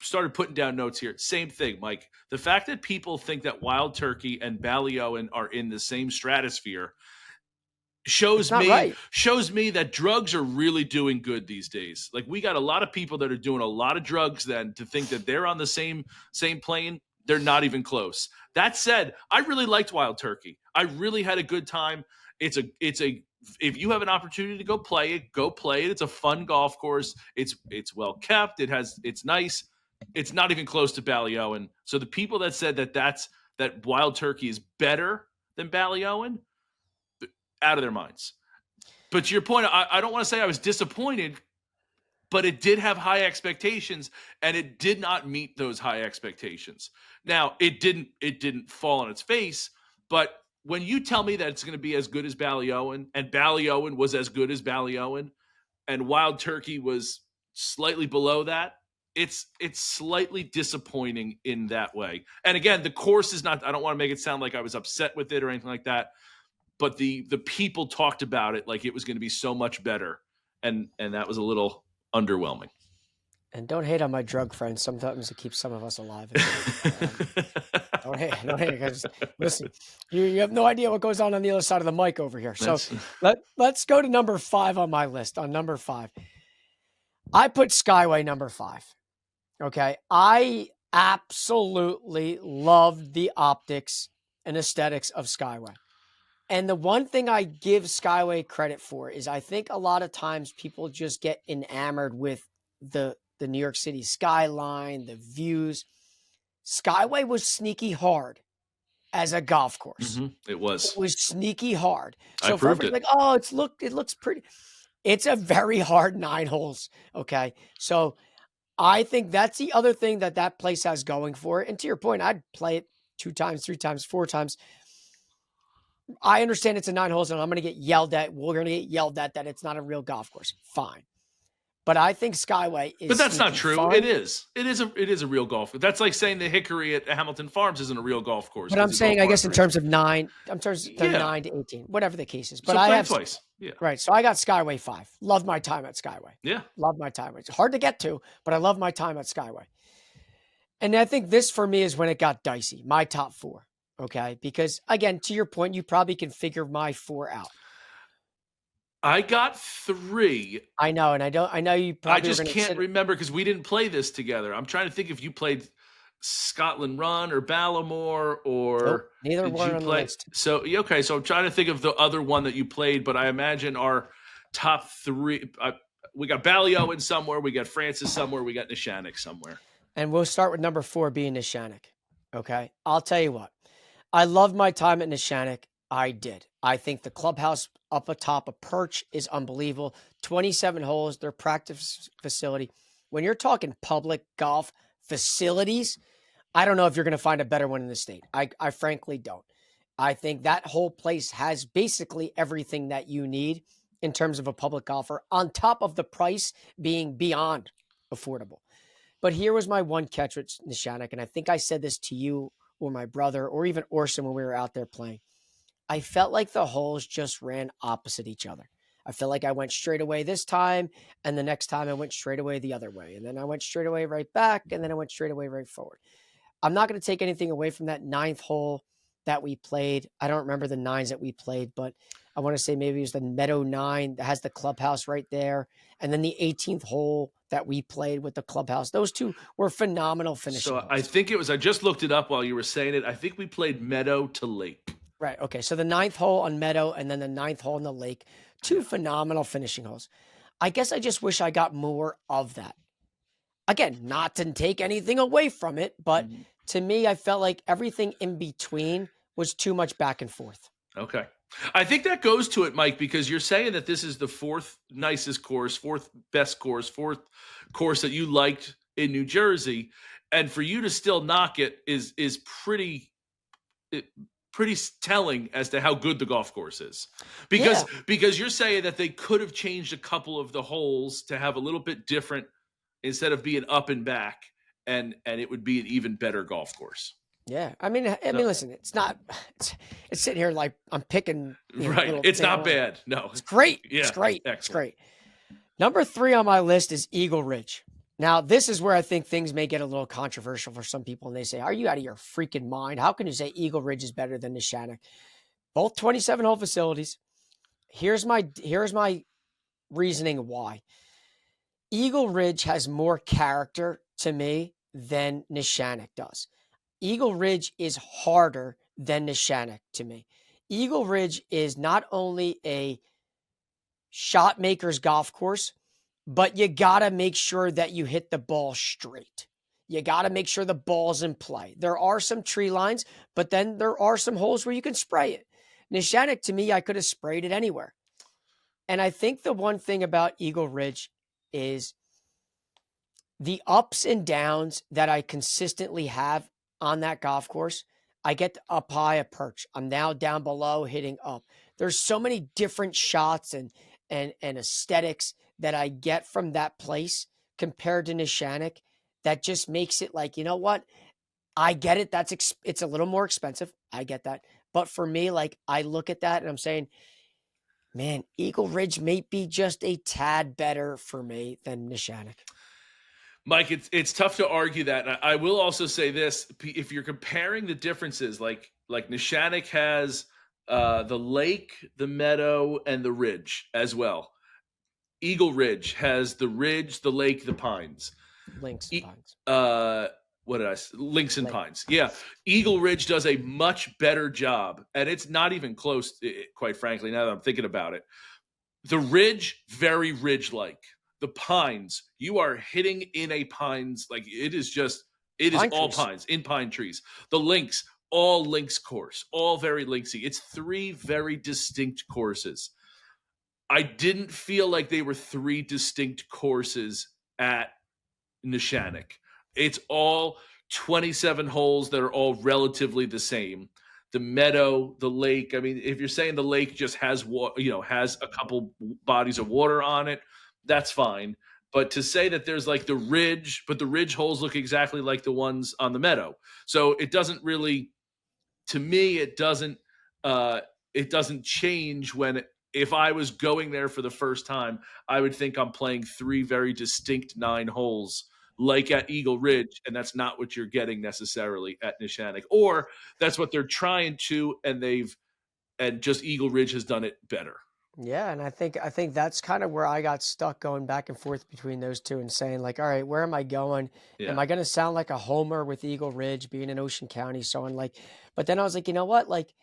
started putting down notes here. Same thing, Mike. The fact that people think that Wild Turkey and Ballyowen are in the same stratosphere shows me that drugs are really doing good these days. Like, we got a lot of people that are doing a lot of drugs then to think that they're on the same plane. They're not even close. That said, I really liked Wild Turkey. I really had a good time. It's a if you have an opportunity to go play it, go play it. It's a fun golf course. It's well kept. It's nice. It's not even close to Ballyowen. So the people that said that Wild Turkey is better than Ballyowen, out of their minds. But to your point, I don't want to say I was disappointed, but it did have high expectations, and it did not meet those high expectations. Now, it didn't fall on its face, but when you tell me that it's going to be as good as Ballyowen, and Ballyowen was as good as Ballyowen, and Wild Turkey was slightly below that, it's slightly disappointing in that way. And again, the course is not, I don't want to make it sound like I was upset with it or anything like that, but the people talked about it like it was going to be so much better, and that was a little underwhelming. And don't hate on my drug friends. Sometimes it keeps some of us alive. Don't hate. Because listen, you have no idea what goes on the other side of the mic over here. So let's go to number 5 on my list. On number 5, I put Skyway number 5. Okay, I absolutely loved the optics and aesthetics of Skyway. And the one thing I give Skyway credit for is I think a lot of times people just get enamored with the New York City skyline, the views. Skyway was sneaky hard as a golf course. Mm-hmm. It was sneaky hard. So I proved it. Like, oh, it looks pretty. It's a very hard 9 holes. Okay. So I think that's the other thing that place has going for it. And to your point, I'd play it 2 times, 3 times, 4 times. I understand it's a 9 holes and I'm going to get yelled at. We're going to get yelled at that it's not a real golf course. Fine. But I think Skyway is. But that's not true. Fun. It is a real golf. That's like saying the Hickory at Hamilton Farms isn't a real golf course. But I'm saying, I guess, in terms of 9 to 18, whatever the case is. But so I have twice. Yeah. Right. So I got Skyway 5. Love my time at Skyway. Yeah. Love my time. It's hard to get to, but I love my time at Skyway. And I think this for me is when it got dicey. My top 4. Okay. Because again, to your point, you probably can figure my 4 out. I got 3. I know. And I know you probably. I just can't remember because we didn't play this together. I'm trying to think if you played Scotland Run or Ballamore or. Nope, neither were on the list. So, okay. So I'm trying to think of the other one that you played, but I imagine our top 3. We got Ballyowen somewhere. We got Francis somewhere. We got Neshannock somewhere. And we'll start with number 4 being Neshannock. Okay. I'll tell you what. I loved my time at Neshannock. I did. I think the clubhouse up atop a perch is unbelievable. 27 holes, their practice facility. When you're talking public golf facilities, I don't know if you're going to find a better one in the state. I frankly don't. I think that whole place has basically everything that you need in terms of a public golfer, on top of the price being beyond affordable. But here was my one catch with Neshannock, and I think I said this to you or my brother or even Orson when we were out there playing. I felt like the holes just ran opposite each other. I felt like I went straight away this time, and the next time I went straight away the other way. And then I went straight away right back, and then I went straight away right forward. I'm not going to take anything away from that 9th hole that we played. I don't remember the 9s that we played, but I want to say maybe it was the Meadow 9 that has the clubhouse right there. And then the 18th hole that we played with the clubhouse. Those 2 were phenomenal finishing holes. I think it was, I just looked it up while you were saying it. I think we played Meadow to Lake. Right. Okay. So the 9th hole on Meadow and then the 9th hole on the Lake, 2 phenomenal finishing holes. I guess I just wish I got more of that. Again, not to take anything away from it, but to me, I felt like everything in between was too much back and forth. Okay. I think that goes to it, Mike, because you're saying that this is the 4th nicest course, 4th best course, 4th course that you liked in New Jersey. And for you to still knock it is pretty telling as to how good the golf course is. Because you're saying that they could have changed a couple of the holes to have a little bit different instead of being up and back, and it would be an even better golf course. Yeah. I mean, listen, it's sitting here like I'm picking. Right. It's not bad. No. It's great. Yeah. It's great. Excellent. It's great. Number 3 on my list is Eagle Ridge. Now, this is where I think things may get a little controversial for some people, and they say, are you out of your freaking mind? How can you say Eagle Ridge is better than Neshannock? Both 27-hole facilities. Here's my reasoning why. Eagle Ridge has more character to me than Neshannock does. Eagle Ridge is harder than Neshannock to me. Eagle Ridge is not only a shot maker's golf course, but you got to make sure that you hit the ball straight. You got to make sure the ball's in play. There are some tree lines, but then there are some holes where you can spray it. Neshannock, to me, I could have sprayed it anywhere. And I think the one thing about Eagle Ridge is the ups and downs that I consistently have on that golf course. I get up high a perch. I'm now down below hitting up. There's so many different shots and aesthetics that I get from that place compared to Neshannock that just makes it like, you know what? I get it. It's a little more expensive. I get that. But for me, like, I look at that and I'm saying, man, Eagle Ridge may be just a tad better for me than Neshannock. Mike, it's tough to argue that. And I will also say this: if you're comparing the differences, like Neshannock has the lake, the meadow, and the ridge as well. Eagle Ridge has the ridge, the lake, the pines. Links and pines. Links and pines. Yeah. Eagle Ridge does a much better job, and it's not even close, quite frankly, now that I'm thinking about it. The ridge, very ridge-like. The pines, you are hitting in a pines, like it is all pines, in pine trees. The links, all links course, all very linksy. It's three very distinct courses. I didn't feel like they were three distinct courses at Neshannock. It's all 27 holes that are all relatively the same. The meadow, the lake. I mean, if you're saying the lake just has has a couple bodies of water on it, that's fine. But to say that there's like the ridge, but the ridge holes look exactly like the ones on the meadow. So it doesn't really, to me, it doesn't change if I was going there for the first time, I would think I'm playing three very distinct 9 holes like at Eagle Ridge, and that's not what you're getting necessarily at Neshannock. Or that's what they're trying to, and just Eagle Ridge has done it better. Yeah, and I think that's kind of where I got stuck going back and forth between those two and saying like, all right, where am I going? Yeah. Am I going to sound like a homer with Eagle Ridge being in Ocean County? So on but then I was like, you know what? Like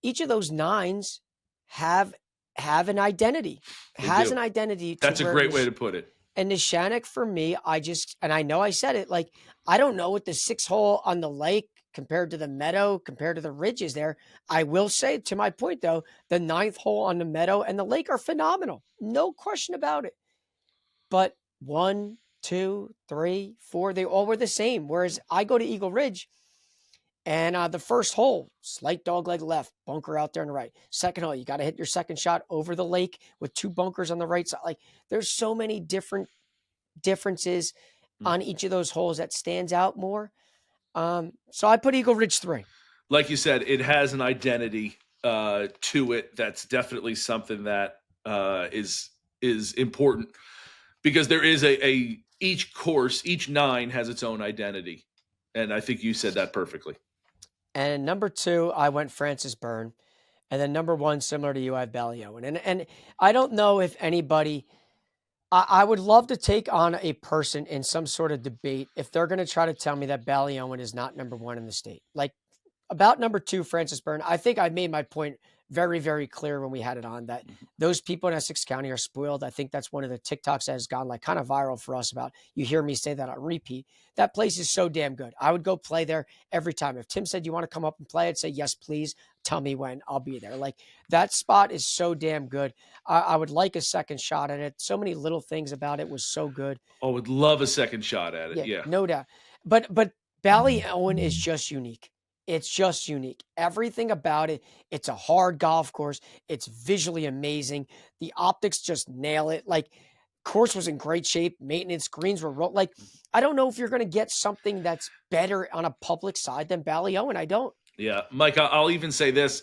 each of those 9s have an identity. An identity. That's a great way to put it. And Neshannock for me, and I know I said it, like, I don't know what the 6 hole on the lake compared to the meadow, compared to the ridge is there. I will say, to my point though, the 9th hole on the meadow and the lake are phenomenal. No question about it. But 1, 2, 3, 4, they all were the same. Whereas I go to Eagle Ridge and the first hole, slight dogleg left, bunker out there on the right. Second hole, you got to hit your second shot over the lake with 2 bunkers on the right side. Like, there's so many differences on each of those holes that stands out more. So I put Eagle Ridge 3. Like you said, it has an identity to it. That's definitely something that is important, because there is each course, each 9 has its own identity. And I think you said that perfectly. And number 2, I went Francis Byrne. And then number 1, similar to you, I have Ballyowen. And I don't know if anybody, I would love to take on a person in some sort of debate if they're going to try to tell me that Ballyowen is not number 1 in the state. Like, about number 2, Francis Byrne, I think I made my point very, very clear when we had it on that those people in Essex County are spoiled. I think that's one of the TikToks that has gone like kind of viral for us about, you hear me say that on repeat. That place is so damn good. I would go play there every time. If Tim said, you want to come up and play, I'd say, yes, please. Tell me when. I'll be there. Like, that spot is so damn good. I would like a second shot at it. So many little things about it was so good. Oh, would love a second shot at it. Yeah. No doubt. But Ballyowen is just unique. It's just unique. Everything about it. It's a hard golf course. It's visually amazing. The optics just nail it. Like, course was in great shape. Maintenance, greens were like, I don't know if you're going to get something that's better on a public side than Ballyowen. I don't. Yeah. Mike, I'll even say this.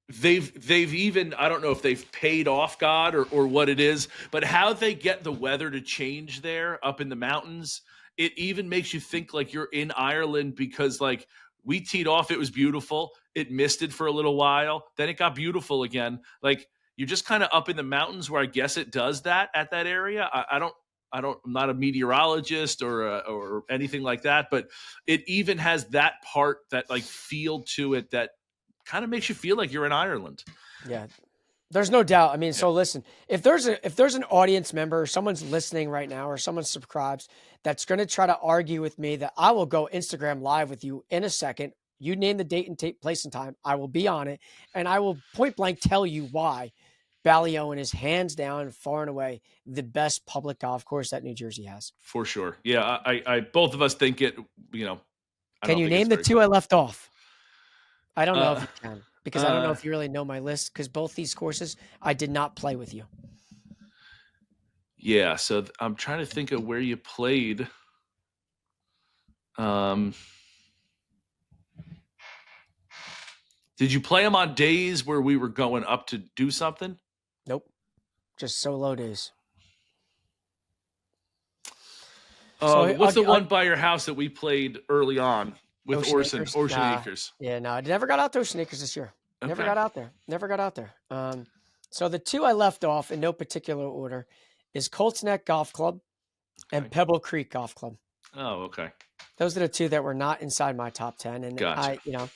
they've even, I don't know if they've paid off God or what it is, but how they get the weather to change there up in the mountains, it even makes you think like you're in Ireland, because like we teed off, it was beautiful, it misted for a little while, then it got beautiful again. Like you're just kind of up in the mountains, where I guess it does that at that area. I'm not a meteorologist or anything like that, but it even has that part, that like feel to it, that kind of makes you feel like you're in Ireland. Yeah, there's no doubt. I mean, so listen, if there's an audience member, or someone's listening right now, or someone subscribes that's going to try to argue with me, that I will go Instagram live with you in a second. You name the date and place and time, I will be on it, and I will point blank tell you why Ballyowen is hands down, far and away, the best public golf course that New Jersey has. For sure. Yeah, I both of us think it, you know. Can you name the two I left off? I don't know if you can, because I don't know if you really know my list, because both these courses I did not play with you. Yeah, so I'm trying to think of where you played. Did you play them on days where we were going up to do something? Nope. Just solo days. What's the one by your house that we played early on with Ocean Acres? Yeah, no, I never got out to Ocean Acres this year. Okay. Never got out there. So the two I left off in no particular order is Colts Neck Golf Club and Pebble Creek Golf Club. Oh, okay. Those are the two that were not inside my top 10. And gotcha.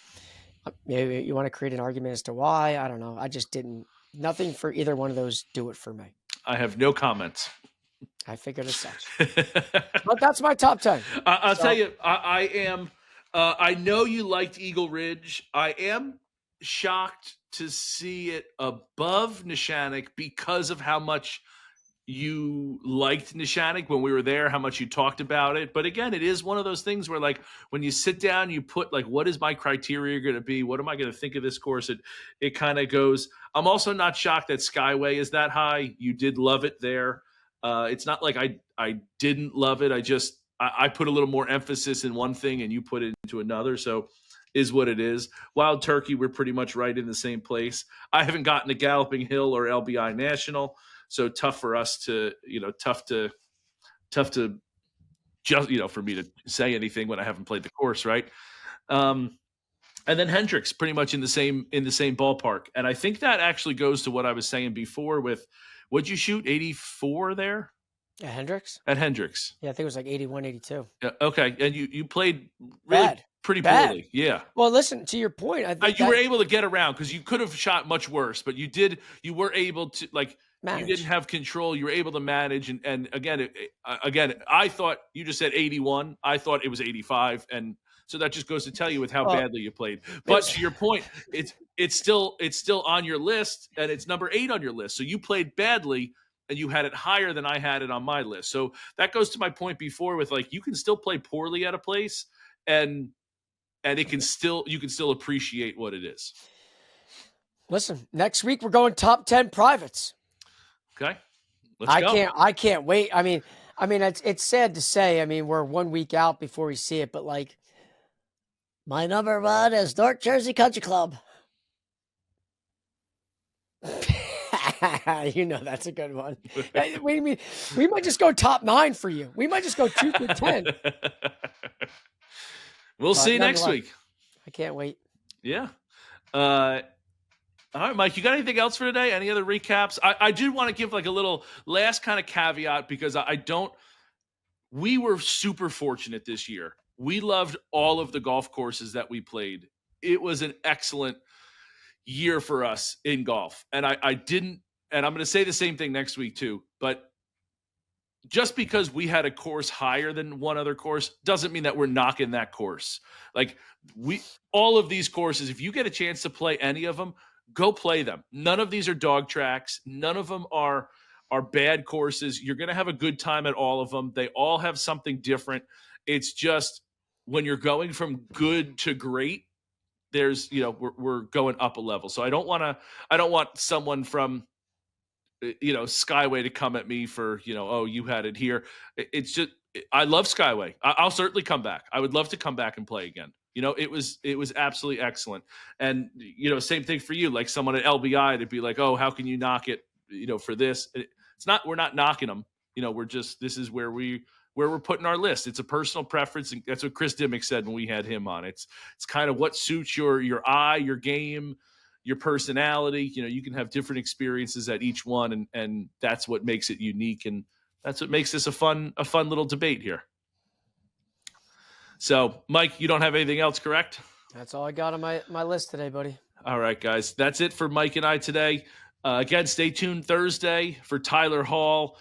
Maybe you want to create an argument as to why. I don't know. I just didn't. Nothing for either one of those do it for me. I have no comments. I figured as such. But that's my top 10. I'll tell you, I am. I know you liked Eagle Ridge. I am shocked to see it above Neshannock because of how much you liked Neshannock when we were there, how much you talked about it. But again, it is one of those things where, like, when you sit down, you put, like, what is my criteria going to be? What am I going to think of this course? It kind of goes. I'm also not shocked that Skyway is that high. You did love it there. It's not like I didn't love it. I put a little more emphasis in one thing and you put it into another. So is what it is. Wild Turkey, we're pretty much right in the same place. I haven't gotten to Galloping Hill or LBI National. So tough for us to, tough to just, for me to say anything when I haven't played the course, right? And then Hendricks, pretty much in the same ballpark. And I think that actually goes to what I was saying before with, what'd you shoot, 84 there? At Hendricks? At Hendricks. Yeah, I think it was like 81, 82. Yeah, okay, and you played really pretty poorly. Yeah. Well, listen, to your point, I think you were able to get around, because you could have shot much worse, but you were able to, like, manage. You didn't have control. You were able to manage. And again, I thought you just said 81. I thought it was 85. And so that just goes to tell you with how badly you played. But to your point, it's still on your list, and it's number 8 on your list. So you played badly, and you had it higher than I had it on my list. So that goes to my point before with, like, you can still play poorly at a place, and you can still appreciate what it is. Listen, next week we're going top 10 privates. Okay. Let's go. I can't wait. I mean, it's sad to say. I mean, we're 1 week out before we see it, but, like, my number 1 is North Jersey Country Club. That's a good one. We might just go top 9 for you. We might just go 2 through 10. We'll see next week. I can't wait. Yeah. All right, Mike, you got anything else for today? Any other recaps? I did want to give, like, a little last kind of caveat, because we were super fortunate this year. We loved all of the golf courses that we played. It was an excellent year for us in golf. And I didn't, and I'm going to say the same thing next week too, but just because we had a course higher than one other course doesn't mean that we're knocking that course. Like, all of these courses, if you get a chance to play any of them, go play them. None of these are dog tracks. None of them are bad courses. You're going to have a good time at all of them. They all have something different. It's just when you're going from good to great, there's, we're going up a level. So I don't want someone from, Skyway to come at me for, oh, you had it here. It's just, I love Skyway. I'll certainly come back. I would love to come back and play again. It was absolutely excellent. And same thing for you. Like someone at LBI, to be like, oh, how can you knock it? For this, it's not. We're not knocking them. We're just, this is where we're putting our list. It's a personal preference, and that's what Chris Dimmick said when we had him on. It's kind of what suits your eye, your game, your personality. You can have different experiences at each one, and that's what makes it unique, and that's what makes this a fun little debate here. So, Mike, you don't have anything else, correct? That's all I got on my list today, buddy. All right, guys. That's it for Mike and I today. Again, stay tuned Thursday for Tyler Hall,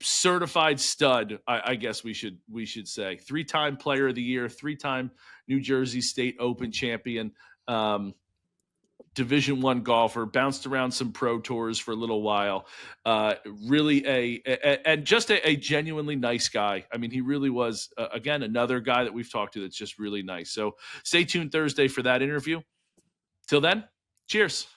certified stud, I guess we should say. 3-time player of the year, 3-time New Jersey State Open champion, Division I golfer, bounced around some pro tours for a little while. Really and just a genuinely nice guy. I mean, he really was, again, another guy that we've talked to that's just really nice. So stay tuned Thursday for that interview. Till then, cheers.